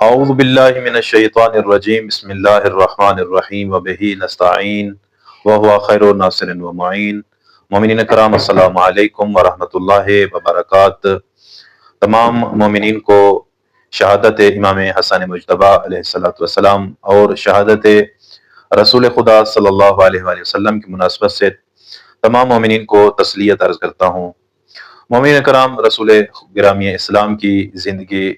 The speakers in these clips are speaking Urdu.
اعوذ باللہ من الشیطان الرجیم بسم اللہ الرحمن الرحیم وبہ نستعین وہو خیر ناصر و معین۔ مومنین کرام السلام علیکم ورحمۃ اللہ وبرکاتہ۔ تمام مومنین کو شہادت امام حسن مجتبیٰ علیہ السلام اور شہادت رسول خدا صلی اللہ علیہ وآلہ وسلم کی مناسبت سے تمام مومنین کو تسلیت عرض کرتا ہوں۔ مومنین کرام، رسول گرامی اسلام کی زندگی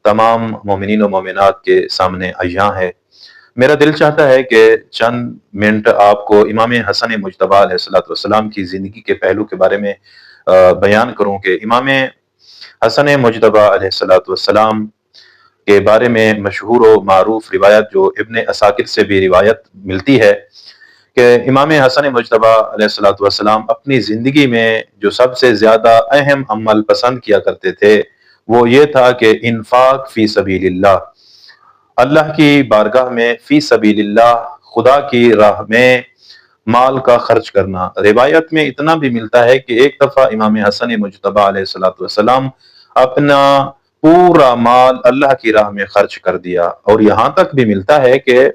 تمام مومنین و مومنات کے سامنے عیاں ہے۔ میرا دل چاہتا ہے کہ چند منٹ آپ کو امام حسن مجتبیٰ علیہ السلام کی زندگی کے پہلو کے بارے میں بیان کروں کہ امام حسن مجتبیٰ علیہ السلام کے بارے میں مشہور و معروف روایت جو ابن عساکر سے بھی روایت ملتی ہے کہ امام حسن مجتبیٰ علیہ السلام اپنی زندگی میں جو سب سے زیادہ اہم عمل پسند کیا کرتے تھے وہ یہ تھا کہ انفاق فی سبیل اللہ، اللہ کی بارگاہ میں فی سبیل اللہ، خدا کی راہ میں مال کا خرچ کرنا۔ روایت میں اتنا بھی ملتا ہے کہ ایک دفعہ امام حسن مجتبیٰ علیہ السلام اپنا پورا مال اللہ کی راہ میں خرچ کر دیا، اور یہاں تک بھی ملتا ہے کہ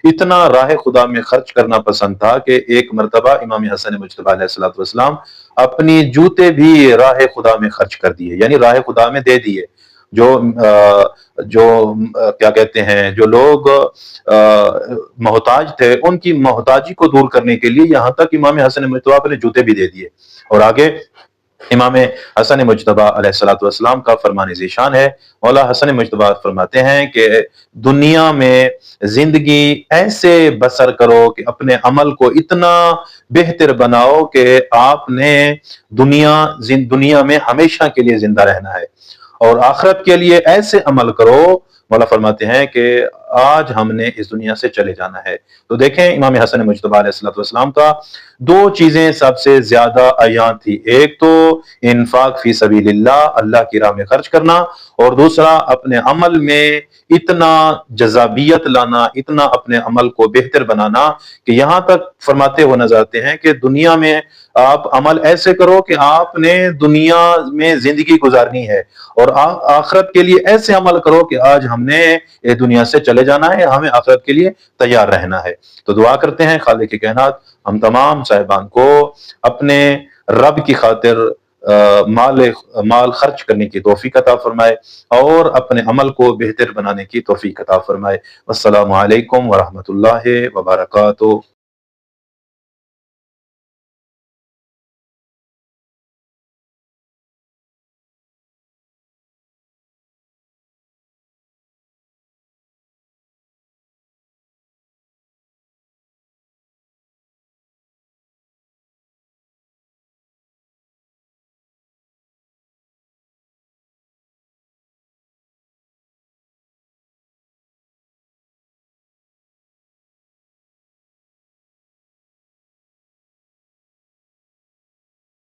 اتنا راہ خدا میں خرچ کرنا پسند تھا کہ ایک مرتبہ امام حسن مجتبیٰ علیہ السلام اپنی جوتے بھی راہ خدا میں خرچ کر دیے، یعنی راہ خدا میں دے دیے۔ جو کیا کہتے ہیں، جو لوگ محتاج تھے ان کی محتاجی کو دور کرنے کے لیے یہاں تک امام حسن مجتبیٰ اپنے جوتے بھی دے دیے۔ اور آگے امام حسن مجتبیٰ علیہ السلام کا فرمان ذیشان ہے، مولا حسن مجتبیٰ فرماتے ہیں کہ دنیا میں زندگی ایسے بسر کرو کہ اپنے عمل کو اتنا بہتر بناؤ کہ آپ نے دنیا میں ہمیشہ کے لیے زندہ رہنا ہے، اور آخرت کے لیے ایسے عمل کرو، مولا فرماتے ہیں کہ آج ہم نے اس دنیا سے چلے جانا ہے۔ تو دیکھیں امام حسن مجتبیٰ علیہ السلام کا دو چیزیں سب سے زیادہ عیاں تھی، ایک تو انفاق فی سبیل اللہ، اللہ کی راہ میں خرچ کرنا، اور دوسرا اپنے عمل میں اتنا جذابیت لانا، اتنا اپنے عمل کو بہتر بنانا کہ یہاں تک فرماتے ہوئے نظر آتے ہیں کہ دنیا میں آپ عمل ایسے کرو کہ آپ نے دنیا میں زندگی گزارنی ہے، اور آخرت کے لیے ایسے عمل کرو کہ آج ہم نے یہ دنیا سے چلے جانا ہے، ہمیں آخرت کے لیے تیار رہنا ہے۔ تو دعا کرتے ہیں خالق کائنات ہم تمام صاحبان کو اپنے رب کی خاطر مال خرچ کرنے کی توفیق عطا فرمائے اور اپنے عمل کو بہتر بنانے کی توفیق عطا فرمائے۔ والسلام علیکم ورحمۃ اللہ وبرکاتہ۔